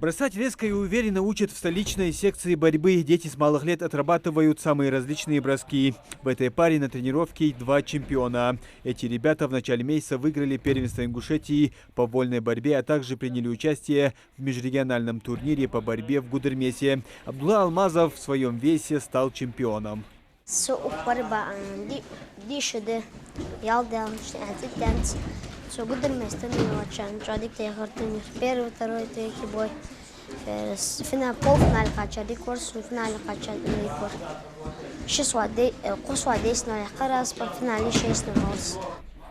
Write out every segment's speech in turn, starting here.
Бросать резко и уверенно учат в столичной секции борьбы. Дети с малых лет отрабатывают самые различные броски. В этой паре на тренировке 2 чемпиона. Эти ребята в начале месяца выиграли первенство Ингушетии по вольной борьбе, а также приняли участие в межрегиональном турнире по борьбе в Гудермесе. Абдулла Алмазов в своем весе стал чемпионом. В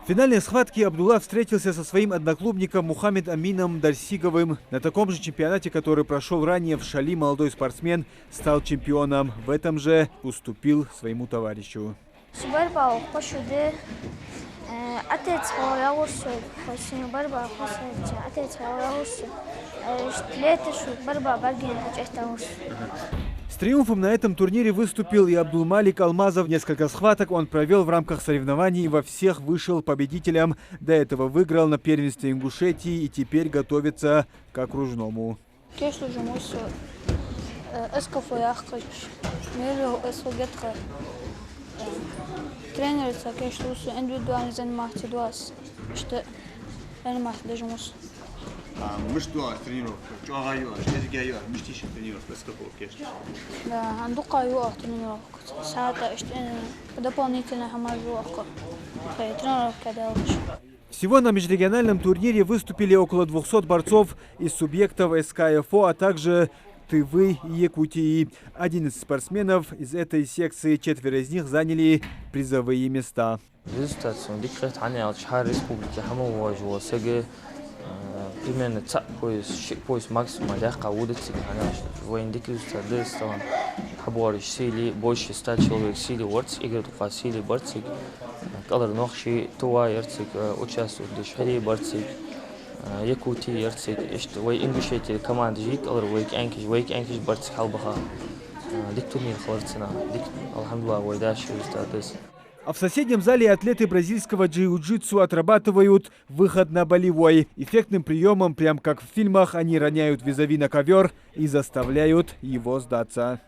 финальной схватке Абдулла встретился со своим одноклубником Мухаммед Амином Дарсиговым. На таком же чемпионате, который прошел ранее в Шали, молодой спортсмен стал чемпионом. В этом же уступил своему товарищу. С триумфом на этом турнире выступил и Абдулмалик Алмазов. Несколько схваток он провел в рамках соревнований и во всех вышел победителем. До этого выиграл на первенстве Ингушетии и теперь готовится к окружному. مش تقع тренировка, تقع يقع، مش جاي يقع، مش تيجي тренировка, сколько كيش. Да, андука يقع тренировка. ساعات дополнительно хамажуака. Тренировка делаешь. Всего на межрегиональном турнире выступили около 200 борцов из субъектов СКФО, а также Тывы и Якутии. 11 спортсменов из этой секции, 4 из них заняли призовые места. Примерно пояс максимум, легко удается, воендики устадырс, хабориш сили, больше 100 человек сили, ворц, играют в сили, борцик, колор нохши, туа, ярцик, участвуют в шаре, борцик, якути, ярцик, что вы ингушетели команды жить, колор вейк энкиш, борцик халбаха, диктумир хлорцина, алхамдулла, вейдаши устадырс. А в соседнем зале атлеты бразильского джиу-джитсу отрабатывают выход на болевой. Эффектным приемом, прям как в фильмах, они роняют визави на ковер и заставляют его сдаться.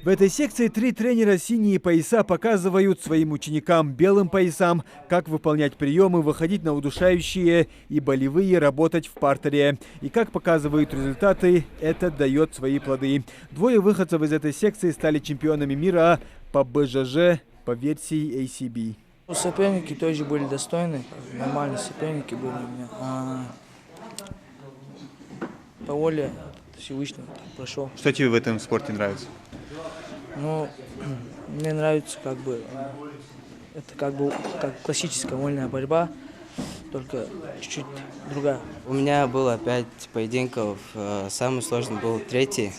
В этой секции 3 тренера синие пояса показывают своим ученикам белым поясам, как выполнять приемы, выходить на удушающие и болевые, работать в партере. И как показывают результаты, это дает свои плоды. 2 выходцев из этой секции стали чемпионами мира по БЖЖ по версии ACB. Соперники тоже были достойны, нормальные соперники были у меня. По воле Всевышнего прошел. Что тебе в этом спорте нравится? Ну, мне нравится это как классическая вольная борьба, только чуть-чуть другая. У меня было 5 поединков, самый сложный был 3-й,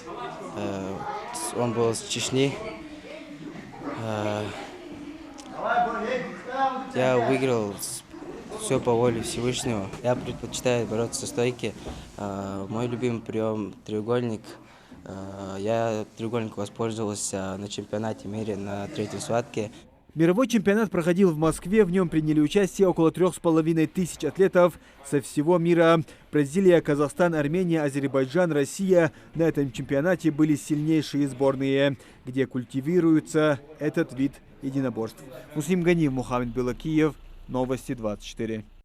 он был с Чечни. Я выиграл все по воле Всевышнего. Я предпочитаю бороться со стойки. Мой любимый прием – треугольник. Я треугольник воспользовался на чемпионате мира на 3-й схватке. Мировой чемпионат проходил в Москве. В нем приняли участие около 3500 атлетов со всего мира. Бразилия, Казахстан, Армения, Азербайджан, Россия. На этом чемпионате были сильнейшие сборные, где культивируется этот вид единоборств. Муслим Ганиев, Мухаммед Белакиев. Новости 24.